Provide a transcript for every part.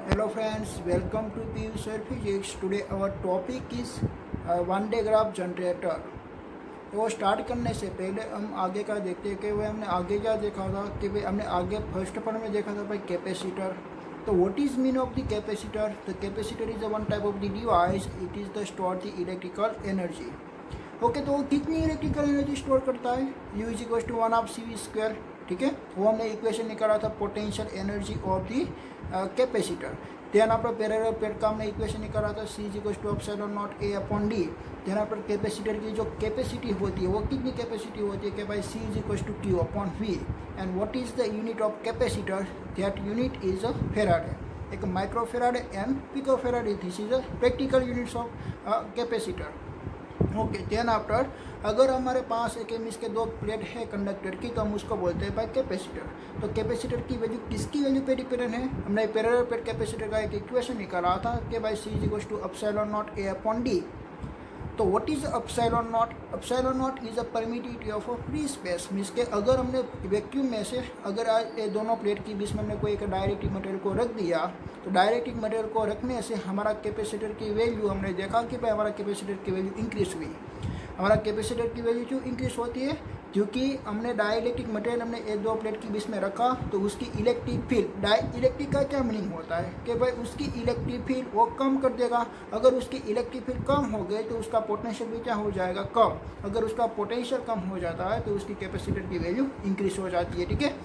Hello friends, welcome to PU Physics. Today our topic is one de Graaff generator. तो वो start करने से पहले हम आगे का देखते हैं कि भाई हमने आगे क्या देखा था कि भाई हमने आगे फर्स्ट पार्ट में देखा था भाई कैपेसिटर। तो what is mean of the capacitor? The capacitor is one type of the device, it is the store the electrical energy. Okay, तो वो कितनी इलेक्ट्रिकल एनर्जी स्टोर करता है? U is equal to 1/CV²। ठीक है, वो हमने इक्वेशन निकाला था potential energy of the capacitor. Then after parallel plate का हमने इक्वेशन निकाला था C is equal to ε0 A/D। Then after capacitor की जो कैपेसिटी होती है वो कितनी कैपेसिटी होती है कि भाई C is equal to Q/V। And what is the unit of capacitor? That unit is a farad. एक micro farad and pico farad, this is a practical units of capacitor. Okay, then after अगर हमारे पास एक M के दो plate है conductor की, तो हम उसको बोलते हैं भाई कैपेसिटर। तो कैपेसिटर की वैल्यू किसकी वैल्यू पे डिपेंडेंट है? हमने पैरेलल प्लेट कैपेसिटर का एक इक्वेशन निकाला था कि भाई C is equal to ε0 A/D। तो what is ε0? ε0 is a permittivity of a free space. Means के अगर हमने वैक्यूम में से अगर ये दोनों प्लेट के बीच में हमने कोई एक डायरेक्टिक मटेरियल को रख दिया, तो डायरेक्टिक मटेरियल को रखने से हमारा कैपेसिटर की वैल्यू हमने देखा कि भाई हमारा कैपेसिटर की वैल्यू इंक्रीज हुई। हमारा कैपेसिटर की वैल्यू क्यों इंक्रीज होती है? क्योंकि हमने डाइलेक्ट्रिक मटेरियल हमने एक दो प्लेट के बीच में रखा, तो उसकी इलेक्ट्रिक फील्ड, इलेक्ट्रिक का क्या मीनिंग होता है कि भाई उसकी इलेक्ट्रिक फील्ड वो कम कर देगा। अगर उसकी इलेक्ट्रिक फील्ड कम हो गई तो उसका पोटेंशियल भी क्या हो जाएगा? कम। अगर उसका पोटेंशियल कम हो जाता है तो उसकी कैपेसिटर की वैल्यू इंक्रीज हो जाती है। ठीक है,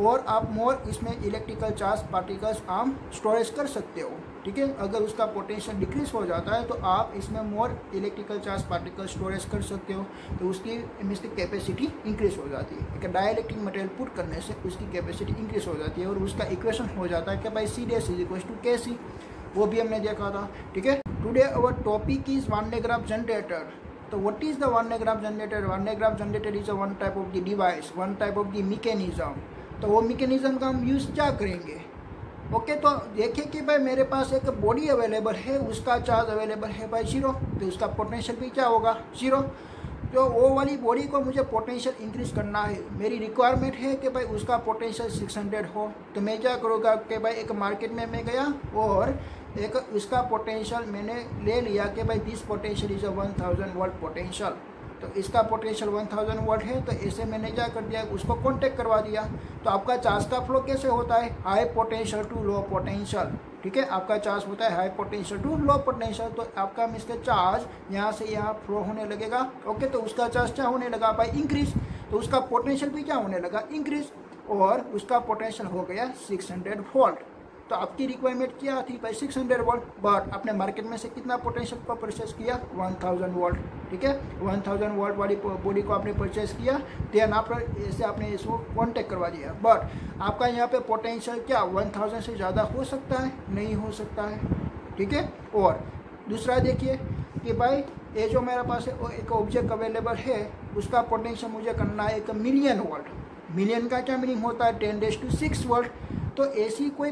और आप मोर इसमें इलेक्ट्रिकल चार्ज पार्टिकल्स आप स्टोरेज कर सकते हो। ठीक है, अगर उसका पोटेंशियल डिक्रीज हो जाता है तो आप इसमें मोर इलेक्ट्रिकल चार्ज पार्टिकल स्टोरेज कर सकते हो, तो उसकी मीन्स की कैपेसिटी इंक्रीज हो जाती है। एक डाइलेक्ट्रिक मटेरियल पुट करने से उसकी कैपेसिटी इंक्रीज हो जाती है और उसका इक्वेशन हो जाता है कि भाई C' is equal to KC। वो भी हमने देखा था। ठीक है, today our topic is Van de Graaff generator. तो what is the Van de Graaff generator? Van de Graaff generator is a one type of the device, one type of the mechanism. तो वो mechanism का हम use क्या करेंगे? Okay, तो देखिए कि भाई मेरे पास एक बॉडी अवेलेबल है, उसका चार्ज अवेलेबल है भाई 0, तो उसका पोटेंशियल भी क्या होगा? 0। तो वो वाली बॉडी को मुझे पोटेंशियल इंक्रीज करना है। मेरी रिक्वायरमेंट है कि भाई उसका पोटेंशियल 600 हो। तो मैं क्या करूँगा कि भाई एक मार्केट में मैं गया और एक उसका पोटेंशियल मैंने ले लिया कि भाई this potential is a 1000 volt potential. तो इसका पोटेंशियल 1000 वोल्ट है, तो ऐसे मैंने क्या कर दिया, उसको कॉन्टेक्ट करवा दिया। तो आपका चार्ज का फ्लो कैसे होता है? High potential to low potential. ठीक है, आपका चार्ज होता है high potential to low potential. तो आपका इसका चार्ज यहाँ से यहाँ फ्लो होने लगेगा। ओके, तो उसका चार्ज क्या होने लगा भाई? इंक्रीज। तो उसका पोटेंशियल भी क्या होने लगा? इंक्रीज। और उसका पोटेंशियल हो गया 600 वोल्ट। तो आपकी रिक्वायरमेंट क्या थी भाई? 600 वोल्ट। बट आपने मार्केट में से कितना पोटेंशियल को परचेस किया? 1000 वोल्ट। ठीक है, 1000 वोल्ट वाली बॉडी को आपने परचेस किया। देन आप ऐसे आपने इसको कॉन्टेक्ट करवा दिया। बट आपका यहाँ पे पोटेंशियल क्या 1000 से ज़्यादा हो सकता है? नहीं हो सकता है। ठीक है, और दूसरा देखिए कि भाई ये जो मेरे पास है एक ऑब्जेक्ट अवेलेबल है, उसका पोटेंशियल मुझे करना है 1 मिलियन वोल्ट। मिलियन का क्या मीनिंग होता है? 10⁶ वोल्ट। तो ऐसी कोई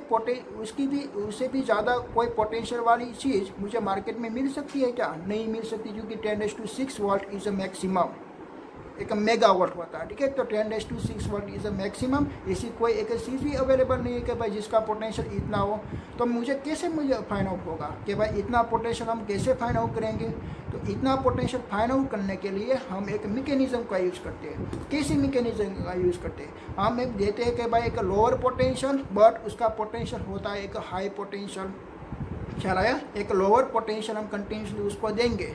उसकी भी उससे भी ज़्यादा कोई पोटेंशियल वाली चीज़ मुझे मार्केट में मिल सकती है क्या? नहीं मिल सकती, क्योंकि 10⁶ वोल्ट इज़ अ मैक्सिमम। एक मेगा वोल्ट होता है। ठीक है, तो 10⁶ वोल्ट इज़ अ मैक्सिमम। ऐसी कोई एक चीज़ भी अवेलेबल नहीं है कि भाई जिसका पोटेंशियल इतना हो। तो मुझे फाइंड आउट होगा कि भाई इतना पोटेंशियल हम कैसे फाइंड आउट करेंगे? तो इतना पोटेंशियल फाइंड आउट करने के लिए हम एक मैकेनिज्म का यूज़ करते हैं। कैसी मैकेनिज्म का यूज़ करते हैं? हम एक देते हैं कि भाई एक लोअर पोटेंशियल, बट उसका पोटेंशियल होता है एक हाई पोटेंशियल। ख्याल आया? एक लोअर पोटेंशियल हम कंटिन्यूसली उसको देंगे,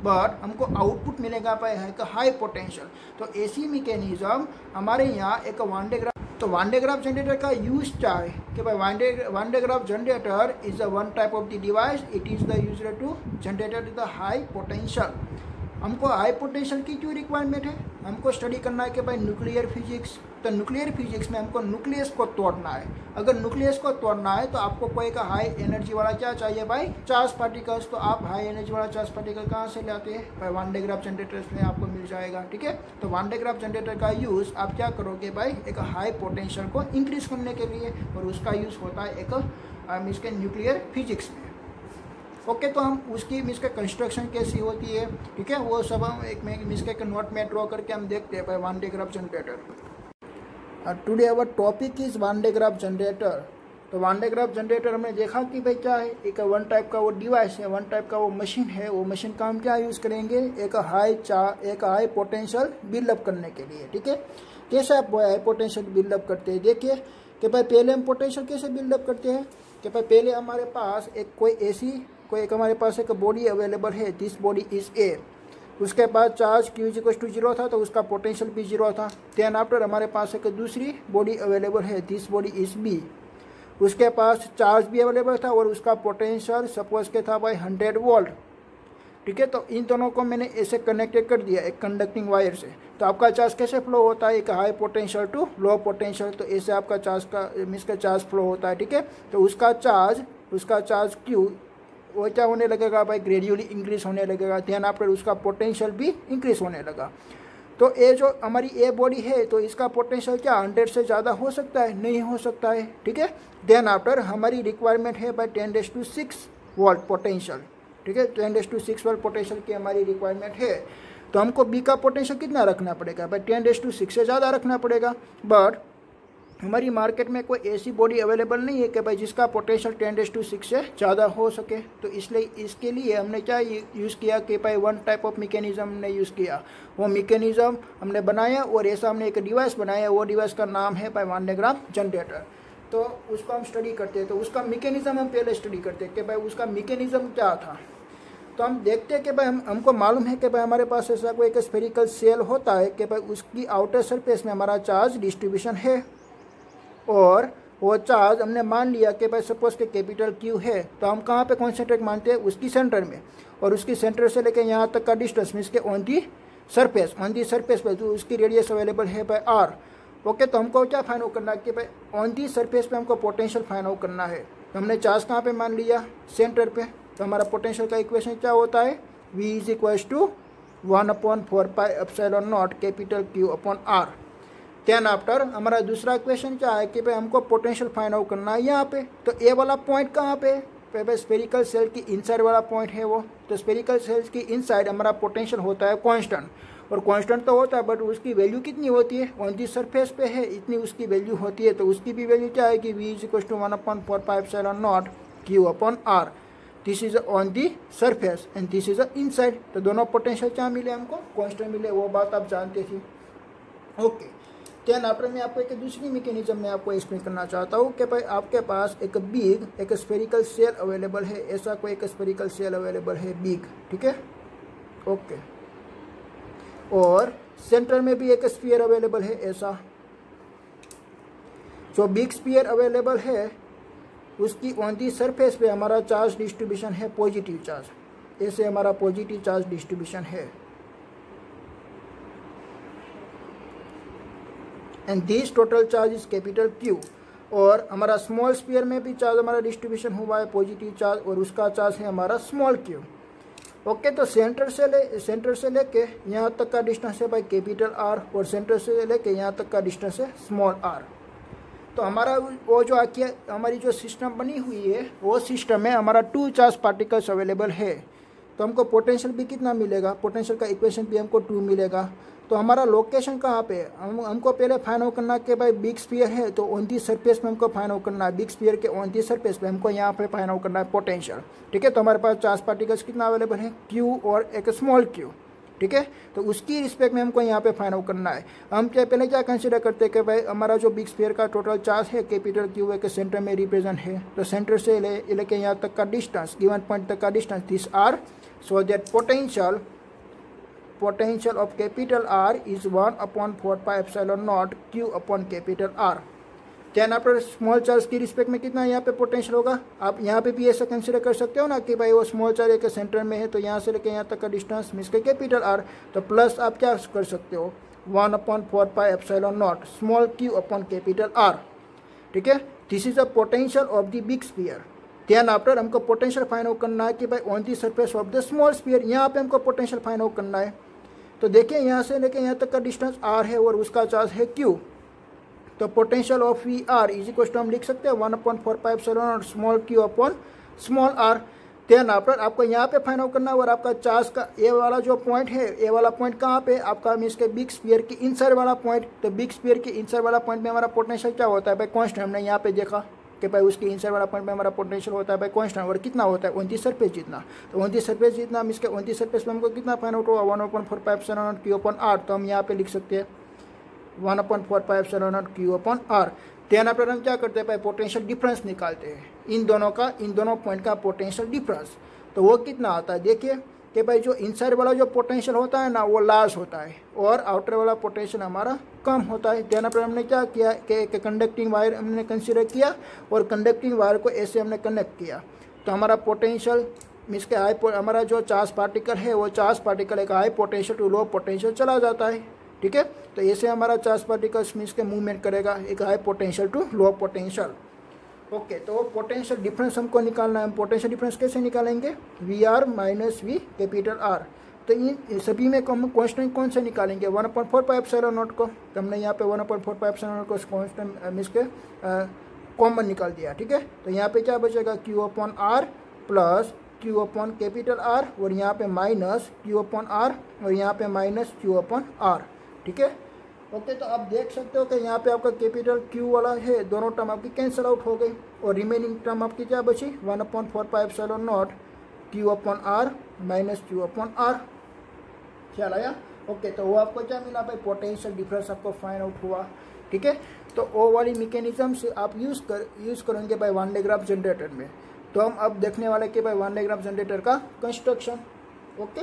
बट हमको आउटपुट मिलेगा पाए है एक हाई पोटेंशियल। तो ऐसी मैकेनिज्म हमारे यहाँ एक वन डे ग्राफ। तो वन डे ग्राफ जनरेटर का यूज क्या है कि भाई Van de Graaff generator is a one type of the device, it is the user to generator the high potential. हमको हाई पोटेंशियल की क्यों रिक्वायरमेंट है? हमको स्टडी करना है कि भाई न्यूक्लियर फिजिक्स। तो न्यूक्लियर फिजिक्स में हमको न्यूक्लियस को तोड़ना है। अगर न्यूक्लियस को तोड़ना है तो आपको कोई का हाई एनर्जी वाला क्या चाहिए भाई? Charge particles. तो आप हाई एनर्जी वाला चार्ज पार्टिकल कहाँ से लाते हैं भाई? वन डे ग्राफ जनरेटर्स में आपको मिल जाएगा। ठीक है, तो वन डे ग्राफ जनरेटर का यूज़ आप क्या करोगे भाई? एक हाई पोटेंशियल को इंक्रीज करने के लिए, और उसका यूज़ होता है एक इसके न्यूक्लियर फिजिक्स में। ओके, तो हम उसकी मिस के कंस्ट्रक्शन कैसी होती है, ठीक है, वो सब हम एक मिस के नोट में ड्रॉ करके हम देखते हैं भाई Van de Graaff generator. Today our topic is Van de Graaff generator. तो वान डे ग्राफ जनरेटर हमने देखा कि भाई क्या है, एक वन टाइप का वो डिवाइस है, वन टाइप का वो मशीन है। वो मशीन का हम क्या यूज़ करेंगे, एक हाई पोटेंशियल बिल्डअप करने के लिए। ठीक है, कैसे आप हाई पोटेंशियल बिल्डअप करते हैं, देखिए कि भाई पहले हम पोटेंशियल कैसे बिल्डअप करते हैं कि भाई पहले हमारे पास एक हमारे पास एक बॉडी अवेलेबल है, दिस बॉडी इज ए। उसके बाद चार्ज Q = 0 था, तो उसका पोटेंशियल भी 0 था। देन आफ्टर हमारे पास एक दूसरी बॉडी अवेलेबल है, दिस बॉडी इज बी। उसके पास चार्ज भी अवेलेबल था और उसका पोटेंशियल सपोज के था भाई 100 वोल्ट। ठीक है, तो इन दोनों को मैंने ऐसे कनेक्टेड कर दिया एक कंडक्टिंग वायर से। तो आपका चार्ज कैसे फ्लो होता है, एक high potential to low potential, तो ऐसे आपका चार्ज का मीन्स का चार्ज फ्लो होता है। ठीक है, तो उसका चार्ज Q वो क्या होने लगेगा भाई, ग्रेजुअली इंक्रीज होने लगेगा। ध्यान आफ्टर उसका पोटेंशियल भी इंक्रीज होने लगा। तो ये जो हमारी ए बॉडी है, तो इसका पोटेंशियल क्या 100 से ज़्यादा हो सकता है, नहीं हो सकता है। ठीक है, देन आफ्टर हमारी रिक्वायरमेंट है भाई 10⁶ वोल्ट पोटेंशियल। ठीक है, 10⁶ वोल्ट पोटेंशियल की हमारी रिक्वायरमेंट है। तो हमको बी का पोटेंशियल कितना रखना पड़ेगा भाई, 10⁶ से ज़्यादा रखना पड़ेगा। बट हमारी मार्केट में कोई ऐसी बॉडी अवेलेबल नहीं है कि भाई जिसका पोटेंशियल 10⁶ से ज़्यादा हो सके। तो इसलिए इसके लिए हमने क्या यूज़ किया कि भाई वन टाइप ऑफ मैकेनिज्म हमने यूज़ किया। वो मैकेनिज्म हमने बनाया और ऐसा हमने एक डिवाइस बनाया, वो डिवाइस का नाम है भाई वान डे ग्राफ जनरेटर। तो उसको हम स्टडी करते हैं, तो उसका मैकेनिज्म हम पहले स्टडी करते हैं कि भाई उसका मैकेनिज्म क्या था। तो हम देखते हैं कि भाई हमको मालूम है कि भाई हमारे पास ऐसा कोई एक स्फेरिकल सेल होता है कि भाई उसकी आउटर सरफेस में हमारा चार्ज डिस्ट्रीब्यूशन है, और वो चार्ज हमने मान लिया कि भाई सपोज के कैपिटल Q है। तो हम कहाँ पे कॉन्सेंट्रेट मानते हैं, उसकी सेंटर में, और उसकी सेंटर से लेकर यहाँ तक का डिस्टेंस मीन्स के ऑन दी सरफेस पे तो उसकी रेडियस अवेलेबल है बाय R। ओके, तो हमको क्या फाइंड आउट करना है कि भाई ऑन दी सरफेस पे हमको पोटेंशियल फाइंड आउट करना है। तो हमने चार्ज कहाँ पे मान लिया, सेंटर पे। तो हमारा पोटेंशियल का इक्वेशन क्या होता है, V = 1/4πε0 capital Q/R। Then after हमारा दूसरा क्वेश्चन क्या है कि भाई हमको पोटेंशियल फाइंड आउट करना है यहाँ पे। तो ए वाला पॉइंट कहाँ पे स्फेरिकल सेल की इनसाइड वाला पॉइंट है वो। तो स्फेरिकल सेल्स की इनसाइड हमारा पोटेंशियल होता है कांस्टेंट, और कांस्टेंट तो होता है बट उसकी वैल्यू कितनी होती है, ऑन दी सरफेस पे है इतनी उसकी वैल्यू होती है। तो उसकी भी वैल्यू क्या है कि V = 1/4πε0 Q/R। This is on the surface and this is inside. तो दोनों पोटेंशियल क्या मिले हमको, कांस्टेंट मिले, वो बात आप जानते थे। ओके, देन आफ्टर मैं आपको एक दूसरी मैकेनिज्म में आपको एक्सप्लेन करना चाहता हूँ कि भाई आपके पास एक स्फेरिकल सेल अवेलेबल है, ऐसा कोई एक स्फेरिकल सेल अवेलेबल है बिग। ठीक है, ओके, और सेंटर में भी एक स्फीयर अवेलेबल है ऐसा। जो बिग स्फीयर अवेलेबल है उसकी ऑन दी सरफेस पे हमारा चार्ज डिस्ट्रीब्यूशन है पॉजिटिव चार्ज, ऐसे हमारा पॉजिटिव चार्ज डिस्ट्रीब्यूशन है। And this total charge is capital Q। और हमारा स्मॉल स्फीयर में भी चार्ज हमारा डिस्ट्रीब्यूशन हुआ है पॉजिटिव चार्ज, और उसका चार्ज है हमारा स्मॉल Q। ओके, तो सेंटर से लेके यहाँ तक का डिस्टेंस है भाई कैपिटल R, और सेंटर से लेके यहाँ तक का डिस्टेंस है स्मॉल r। तो हमारा वो जो हमारी जो सिस्टम बनी हुई है वो सिस्टम में हमारा 2 चार्ज पार्टिकल्स अवेलेबल है। तो हमको पोटेंशियल भी कितना मिलेगा, पोटेंशियल का इक्वेशन भी हमको 2 मिलेगा। तो हमारा लोकेशन कहाँ पे, हमको पहले फाइंड आउट करना कि भाई बिग स्फीयर है तो ऑन दी सरफेस में हमको फाइंड आउट करना है, बिग स्फीयर के ऑन दी सरफेस पे हमको यहाँ पे फाइंड आउट करना है पोटेंशियल। ठीक है, तो हमारे पास चार्ज पार्टिकल्स कितना अवेलेबल है, Q और एक स्मॉल Q। ठीक है, तो उसकी रिस्पेक्ट में हमको यहाँ पे फाइंड आउट करना है। हम पहले क्या कंसिडर करते हैं कि भाई हमारा जो बिग स्फीयर का टोटल चार्ज है कैपिटल Q के सेंटर में रिप्रेजेंट है। तो सेंटर से लेके यहाँ तक का डिस्टेंस, गिवन पॉइंट तक का distance this R, so that potential of capital R is 1/4πε0 Q/R। Then after small charge की रिस्पेक्ट में कितना यहाँ पे पोटेंशियल होगा, आप यहाँ पे भी ऐसा कंसिडर कर सकते हो ना कि भाई वो स्मॉल चार्ज एक सेंटर में है तो यहाँ से लेके यहाँ तक का डिस्टेंस मीन्स के कैपिटल R। तो प्लस आप क्या कर सकते हो 1/4πε0 स्मॉल Q/R। ठीक है, this is a potential of the big sphere. Then after हमको पोटेंशियल फाइंड आउट करना है कि भाई on the surface of the small sphere, यहाँ पे हमको पोटेंशियल फाइंड आउट करना है। तो देखिए यहाँ से लेके यहाँ तक का डिस्टेंस R है और उसका चार्ज है Q। तो potential of VR is equal to हम लिख सकते हैं 1/4πε0 स्मॉल Q/R। देन आफ्टर आपको यहाँ पे फाइंड आउट करना है, और आपका चार्ज का ए वाला जो पॉइंट है, ए वाला पॉइंट कहाँ पे आपका मीन्स के बिग स्फीयर की इनसाइड वाला पॉइंट। तो बिग स्फीयर की इनसाइड वाला पॉइंट में हमारा पोटेंशियल क्या होता है भाई, कांस्टेंट, हमने यहाँ पे देखा कि भाई उसके इनसाइड वाला पॉइंट में हमारा पोटेंशियल होता है भाई कॉन्स्टेंट, और कितना होता है 29 सरफेस जितना। तो 29 सरफेस जितना, इसके 29 सरफेस में हमको कितना फाइंड आउट हुआ 1/4πε0 Q/r। तो हम यहाँ पे लिख सकते हैं 1/4πε0 Q/r। देन आफ्टर हम क्या करते हैं भाई पोटेंशियल डिफरेंस निकालते हैं इन दोनों पॉइंट का पोटेंशियल डिफरेंस। तो वो कितना आता है, देखिए कि भाई जो इनसाइड वाला जो पोटेंशियल होता है ना वो लार्ज होता है और आउटर वाला पोटेंशियल हमारा कम होता है। देन आफ्टर हमने क्या किया कि कंडक्टिंग वायर हमने कंसीडर किया और कंडक्टिंग वायर को ऐसे हमने कनेक्ट किया। तो हमारा पोटेंशियल मीन्स के हमारा जो चार्ज पार्टिकल है वो चार्ज पार्टिकल एक high potential to low potential चला जाता है, ठीक है। तो ऐसे हमारा चार्ज पार्टिकल्स मीन्स के मूवमेंट करेगा एक high potential to low potential. Okay, तो पोटेंशियल डिफरेंस हमको निकालना है। हम पोटेंशियल डिफरेंस कैसे निकालेंगे, VR minus V capital R। तो इन सभी में हम कॉन्स्टेंट कौन से निकालेंगे 1/4πε0 को। तो हमने यहाँ पे 1/4πε0 को कॉन्स्टेंट मीन्स के कॉमन निकाल दिया, ठीक है। तो यहाँ पे क्या बचेगा Q/R प्लस Q/R और यहाँ पे माइनस Q/R और यहाँ पे माइनस Q/R, ठीक है। ओके, तो आप देख सकते हो कि यहाँ पे आपका कैपिटल Q वाला है, दोनों टर्म आपकी कैंसिल आउट हो गई और रिमेनिंग टर्म आपकी क्या बची 1/4πε0 Q/R माइनस Q/R। ख्याल आया। ओके, तो वो आपको क्या मिला भाई पोटेंशियल डिफरेंस आपको फाइंड आउट हुआ, ठीक है। तो वो वाली मैकेनिज्म से आप यूज़ करेंगे भाई वन डे ग्राफ जनरेटर में। तो हम अब देखने वाले कि भाई वन डे ग्राफ जनरेटर का कंस्ट्रक्शन। ओके,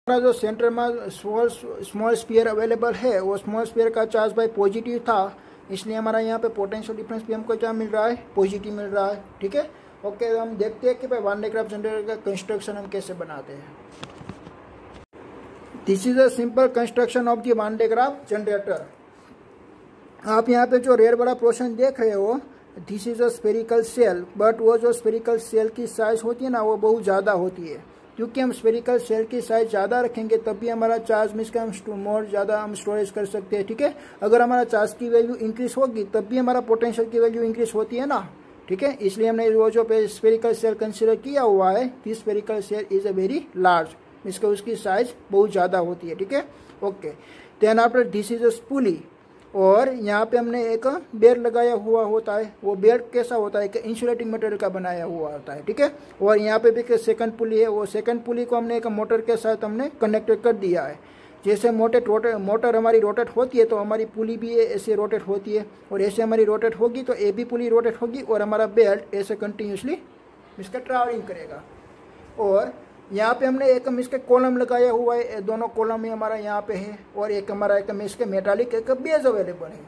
हमारा जो सेंटर में स्मॉल स्फीयर अवेलेबल है वो स्मॉल स्फीयर का चार्ज भाई पॉजिटिव था, इसलिए हमारा यहाँ पे पोटेंशियल डिफरेंस भी हमको क्या मिल रहा है पॉजिटिव मिल रहा है, ठीक है। ओके, तो हम देखते हैं कि भाई वन डे ग्राफ जनरेटर का कंस्ट्रक्शन हम कैसे बनाते हैं। This is a simple construction of the Van de Graaff generator. आप यहाँ पे जो रेड वाला पोर्शन देख रहे हो this is a spherical shell, but वो जो स्फेरिकल सेल की साइज होती है ना वो बहुत ज़्यादा होती है। क्योंकि हम स्फेरिकल सेल की साइज ज़्यादा रखेंगे तब भी हमारा चार्ज मीन्स का हम मोर ज़्यादा हम स्टोरेज कर सकते हैं, ठीक है। अगर हमारा चार्ज की वैल्यू इंक्रीज होगी तब भी हमारा पोटेंशियल की वैल्यू इंक्रीज होती है ना, ठीक है। इसलिए हमने वो जो स्फेरिकल सेल कंसिडर किया हुआ है this spherical shell is a very large, इसका उसकी साइज बहुत ज़्यादा होती है, ठीक है। Okay, then after this is a स्पूली और यहाँ पे हमने एक बेल्ट लगाया हुआ होता है। वो बेल्ट कैसा होता है कि इंसुलेटिंग मटेरियल का बनाया हुआ होता है, ठीक है। और यहाँ पे भी एक सेकंड पुली है, वो सेकंड पुली को हमने एक मोटर के साथ हमने कनेक्ट कर दिया है। जैसे मोटर हमारी रोटेट होती है तो हमारी पुली भी ऐसे रोटेट होती है और ऐसे हमारी रोटेट होगी तो ए भी पुली रोटेट होगी और हमारा बेल्ट ऐसे कंटिन्यूसली इसका ट्रैवलिंग करेगा। और यहाँ पे हमने एक इसके कॉलम लगाया हुआ है, दोनों कॉलम ही हमारा यहाँ पे है और एक हमारा एक इसके मेटालिक एक बेस अवेलेबल है।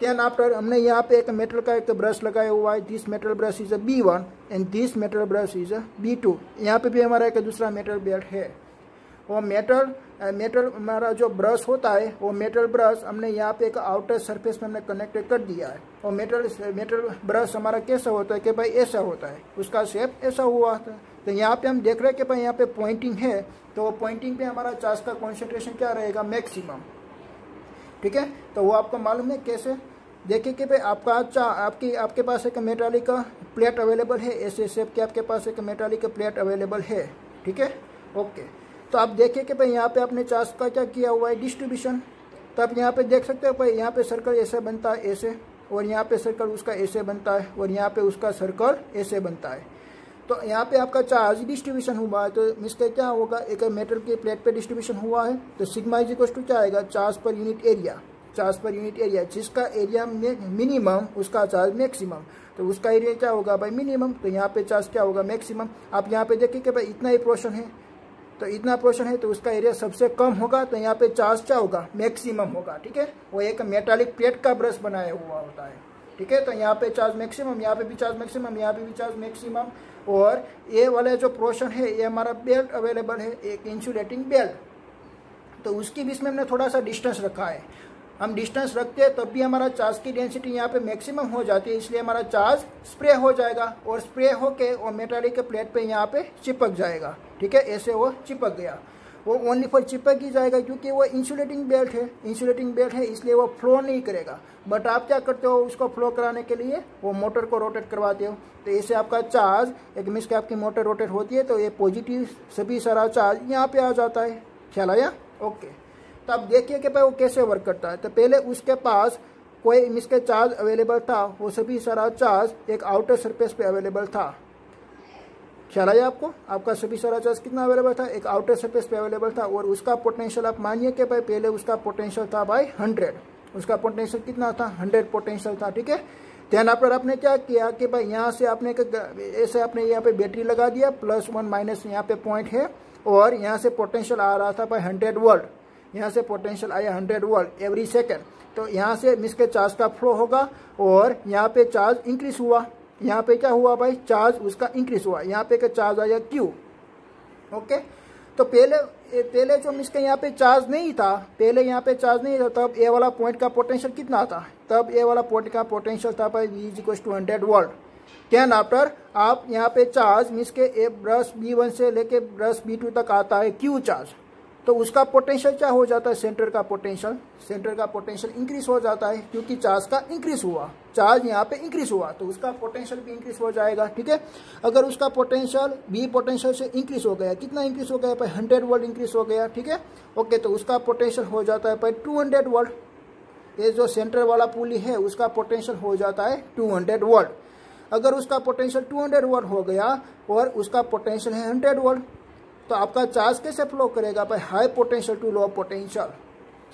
देन आफ्टर हमने यहाँ पे एक मेटल का एक ब्रश लगाया हुआ है, this metal brush is a B1 and this metal brush is a B2। यहाँ पे भी हमारा एक दूसरा मेटल बेल्ट है। वो मेटल हमारा जो ब्रश होता है वो मेटल ब्रश हमने यहाँ पे एक आउटर सरफेस में हमने कनेक्ट कर दिया है। और मेटल ब्रश हमारा कैसा होता है कि भाई ऐसा होता है, उसका शेप ऐसा हुआ था। तो यहाँ पे हम देख रहे हैं कि भाई यहाँ पे पॉइंटिंग है, तो पॉइंटिंग पे हमारा चार्ज का कॉन्सेंट्रेशन क्या रहेगा मैक्सिमम, ठीक है। तो वो आपको मालूम है कैसे, देखिए कि भाई आपके पास एक मेटालिक प्लेट अवेलेबल है, ऐसे शेप के आपके पास एक मेटालिक प्लेट अवेलेबल है, ठीक है। ओके, तो आप देखिए कि भाई यहाँ पे आपने चार्ज का क्या किया हुआ है डिस्ट्रीब्यूशन। तो आप यहाँ पे देख सकते हो भाई यहाँ पे सर्कल ऐसे बनता है ऐसे, और यहाँ पे सर्कल उसका ऐसे बनता है और यहाँ पे उसका सर्कल ऐसे बनता है। तो यहाँ पे आपका चार्ज डिस्ट्रीब्यूशन हुआ है, तो इसका क्या होगा एक मेटल के प्लेट पे डिस्ट्रीब्यूशन हुआ है तो सिग्मा इज इक्वल टू क्या आएगा चार्ज पर यूनिट एरिया, जिसका एरिया मिनिमम उसका चार्ज मैक्सिमम, तो उसका एरिया क्या होगा भाई मिनिमम, तो यहाँ पे चार्ज क्या होगा मैक्सिमम। आप यहाँ पे देखिए कि भाई इतना ही पोर्शन है, तो इतना पोर्शन है तो उसका एरिया सबसे कम होगा, तो यहाँ पे चार्ज क्या होगा मैक्सिमम होगा, ठीक है। वो एक मेटालिक प्लेट का ब्रश बनाया हुआ होता है, ठीक है। तो यहाँ पे चार्ज मैक्सिमम, यहाँ पे भी चार्ज मैक्सिमम, यहाँ पे भी चार्ज मैक्सिमम। और ये वाला जो पोर्शन है ये हमारा बेल्ट अवेलेबल है, एक इंसुलेटिंग बेल्ट, तो उसके बीच में हमने थोड़ा सा डिस्टेंस रखा है। हम डिस्टेंस रखते हैं तब भी हमारा चार्ज की डेंसिटी यहाँ पे मैक्सिमम हो जाती है, इसलिए हमारा चार्ज स्प्रे हो जाएगा और स्प्रे होके वो मेटालिक प्लेट पे यहाँ पे चिपक जाएगा, ठीक है। ऐसे वो चिपक गया वो ओनली फॉर चिपक ही जाएगा, क्योंकि वो इंसुलेटिंग बेल्ट है, इंसुलेटिंग बेल्ट है, इसलिए वो फ्लो नहीं करेगा। बट आप क्या करते हो, उसको फ्लो कराने के लिए वो मोटर को रोटेट करवाते हो, तो इससे आपका चार्ज एक मीन्स कि आपकी मोटर रोटेट होती है, तो ये पॉजिटिव सभी सारा चार्ज यहाँ पे आ जाता है। ख्याल आया? ओके। तो अब देखिए कि भाई वो कैसे वर्क करता है। तो पहले उसके पास कोई मीन्स के चार्ज अवेलेबल था, वो सभी सारा चार्ज एक आउटर सरफेस पे अवेलेबल था। ख्याल आया आपको? आपका सभी सारा चार्ज कितना अवेलेबल था, एक आउटर सरफेस पे अवेलेबल था, और उसका पोटेंशियल आप मानिए कि भाई पहले उसका पोटेंशियल था भाई 100, उसका पोटेंशियल कितना था, 100 पोटेंशियल था। ठीक है। ध्यान आफ्टर आपने क्या किया कि भाई यहाँ से आपने ऐसे आपने यहाँ पे बैटरी लगा दिया, +1 माइनस यहाँ पे पॉइंट है, और यहाँ से पोटेंशियल आ रहा था भाई 100 वोल्ट, यहाँ से पोटेंशियल आया 100 वोल्ट एवरी सेकेंड। तो यहाँ से मीन्स के चार्ज का फ्लो होगा, और यहाँ पे चार्ज इंक्रीज हुआ, यहाँ पे क्या हुआ भाई, चार्ज उसका इंक्रीज हुआ, यहाँ पे का चार्ज आया Q। ओके। तो पहले जो मीन्स के यहाँ पे चार्ज नहीं था, पहले यहाँ पे चार्ज नहीं था, तब ए वाला पॉइंट का पोटेंशियल कितना था, तब ए वाला पॉइंट का पोटेंशियल था भाई V = 100 वोल्ट। देन आफ्टर आप यहाँ पे चार्ज मीन्स के ब्रश B1 से लेके ब्रश B2 तक आता है Q चार्ज, तो उसका पोटेंशियल क्या हो जाता है, सेंटर का पोटेंशियल इंक्रीज हो जाता है, क्योंकि चार्ज का इंक्रीज हुआ, चार्ज यहाँ पे इंक्रीज हुआ, तो उसका पोटेंशियल भी इंक्रीज हो जाएगा। ठीक है। अगर उसका पोटेंशियल बी पोटेंशियल से इंक्रीज हो गया, कितना इंक्रीज हो गया भाई, 100 वोल्ट इंक्रीज हो गया। ठीक है। ओके। तो उसका पोटेंशियल हो जाता है भाई 200 वोल्ट, ये जो सेंटर वाला पुली है उसका पोटेंशियल हो जाता है 200 वोल्ट। अगर उसका पोटेंशियल 200 वोल्ट हो गया और उसका पोटेंशियल है 100 वोल्ट, तो आपका चार्ज कैसे फ्लो करेगा भाई, high potential to low potential.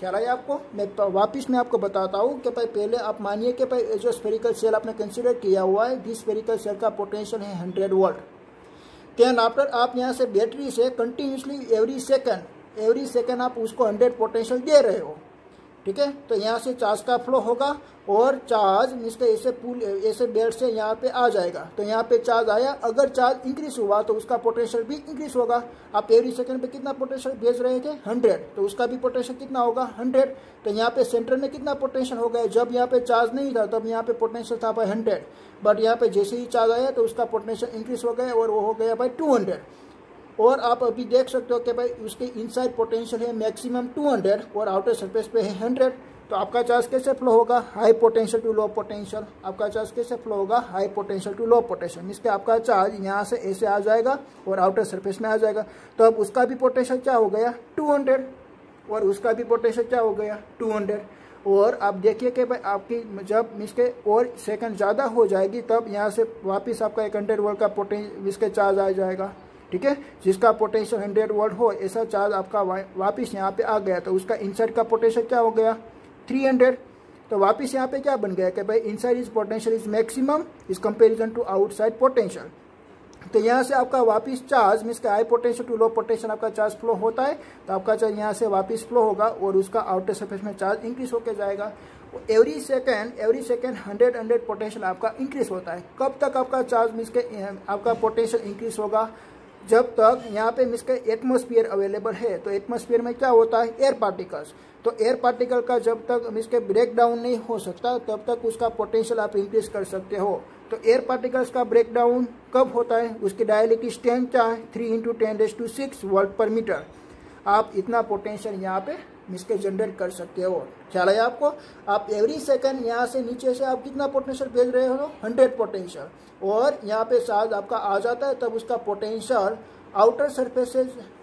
ख्याल है आपको? मैं वापिस मैं आपको बताता हूँ कि भाई पहले आप मानिए कि भाई जो स्फेरिकल सेल आपने कंसिडर किया हुआ है, दिस स्फेरिकल सेल का पोटेंशियल है 100 वोल्ट। देन आफ्टर आप यहाँ से बैटरी से कंटिन्यूसली एवरी सेकेंड आप उसको 100 पोटेंशियल दे रहे हो। ठीक है। तो यहाँ से चार्ज का फ्लो होगा, और चार्ज इसके ऐसे बेल्ट से यहाँ पे आ जाएगा, तो यहाँ पे चार्ज आया, अगर चार्ज इंक्रीज हुआ तो उसका पोटेंशियल भी इंक्रीज होगा। आप एवरी सेकंड पे कितना पोटेंशियल भेज रहे थे, 100, तो उसका भी पोटेंशियल कितना होगा, 100। तो यहाँ पे सेंटर में कितना पोटेंशियल हो गया, जब यहाँ पे चार्ज नहीं था तब यहाँ पे पोटेंशियल था भाई 100, बट यहाँ पे जैसे ही चार्ज आया तो उसका पोटेंशियल इंक्रीज हो गया, और वो हो गया भाई 200। और आप अभी देख सकते हो कि भाई उसके इनसाइड पोटेंशियल है मैक्सिमम 200, और आउटर सरफेस पे है 100। तो आपका चार्ज कैसे फ्लो होगा, high potential to low potential. आपका चार्ज कैसे फ्लो होगा, high potential to low potential. इसके आपका चार्ज यहाँ से ऐसे आ जाएगा और आउटर सरफेस में आ जाएगा, तो अब उसका भी पोटेंशियल क्या हो गया, 200, और उसका भी पोटेंशियल क्या हो गया, 200। और आप देखिए कि भाई आपकी जब इसके और सेकंड ज़्यादा हो जाएगी, तब यहाँ से वापस आपका 100 वोल्ट का पोटेंशियल इसके चार्ज आ जाएगा। ठीक है। जिसका पोटेंशियल 100 वोल्ट हो, ऐसा चार्ज आपका वापस यहाँ पे आ गया, तो उसका इनसाइड का पोटेंशियल क्या हो गया, 300। तो वापस यहाँ पे क्या बन गया कि भाई inside is potential is maximum is comparison to outside potential. तो यहाँ से आपका वापस charge means high potential to low potential आपका चार्ज फ्लो होता है, तो आपका चार्ज यहाँ से वापस फ्लो होगा, और उसका आउटर सरफेस में चार्ज इंक्रीज होकर जाएगा। एवरी सेकेंड 100 पोटेंशियल आपका इंक्रीज होता है। कब तक आपका चार्ज मीन्स के आपका पोटेंशियल इंक्रीज होगा, जब तक यहाँ पे मीन्स के एटमॉस्फेयर अवेलेबल है। तो एटमॉस्फेयर में क्या होता है, एयर पार्टिकल्स। तो एयर पार्टिकल का जब तक मीन्स के ब्रेक डाउन नहीं हो सकता, तब तक उसका पोटेंशियल आप इंक्रीज कर सकते हो। तो एयर पार्टिकल्स का ब्रेक डाउन कब होता है, उसकी डायइलेक्ट्रिक स्ट्रेंथ क्या है, 3 × 10⁶ वोल्ट पर मीटर। आप इतना पोटेंशियल यहाँ पे मीन्स के जनरेट कर सकते हो। ख्याल है आपको? आप एवरी सेकंड यहाँ से नीचे से आप कितना पोटेंशियल भेज रहे हो, 100 पोटेंशियल, और यहाँ पे चार्ज आपका आ जाता है, तब उसका पोटेंशियल आउटर सरफेस से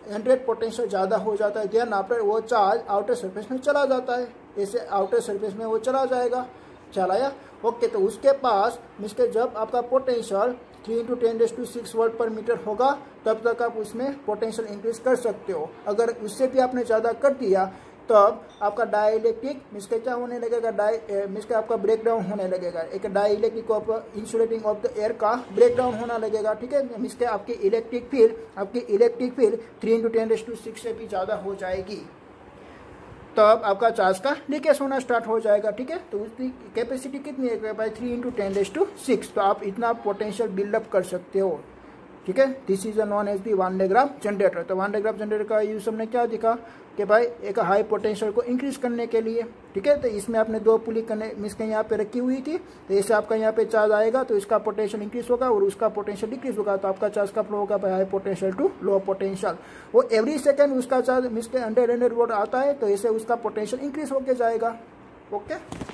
100 पोटेंशियल ज़्यादा हो जाता है। देन आफ्टर वो चार्ज आउटर सरफेस में चला जाता है, ऐसे आउटर सरफेस में वो चला जाएगा। ख्याल आया? ओके। तो उसके पास मीन्स के जब आपका पोटेंशियल 3 × 10⁶ वोल्ट पर मीटर होगा, तब तक आप उसमें पोटेंशियल इंक्रीज कर सकते हो। अगर उससे भी आपने ज़्यादा कर दिया, तब आपका डाइइलेक्ट्रिक मीन्स के क्या होने लगेगा, मीन्स के आपका ब्रेक डाउन होने लगेगा। एक dielectric of insulating of the air का ब्रेक डाउन होना लगेगा। ठीक है। मीन्स के आपकी इलेक्ट्रिक फील्ड 3 × 10⁶ से भी ज़्यादा हो जाएगी, तब आपका चार्ज का लीकेज होना स्टार्ट हो जाएगा। ठीक है। तो उसकी कैपेसिटी कितनी है भाई, 3 × 10⁶। तो आप इतना पोटेंशियल बिल्डअप कर सकते हो। ठीक है। This is known as the Van de Graaff generator. तो वन डायग्राम जनरेटर का यूज हमने क्या दिखा कि भाई एक हाई पोटेंशियल को इंक्रीज करने के लिए, ठीक है। तो इसमें आपने दो पुली मिस के यहाँ पे रखी हुई थी, तो इससे आपका यहाँ पे चार्ज आएगा तो इसका पोटेंशियल इंक्रीज होगा और उसका पोटेंशियल डिक्रीज होगा, तो आपका चार्ज का फ्लो होगा high potential to low potential. वो एवरी सेकेंड उसका चार्ज मिस के 100 वोल्ट आता है, तो इससे उसका पोटेंशियल इंक्रीज होके जाएगा। ओके।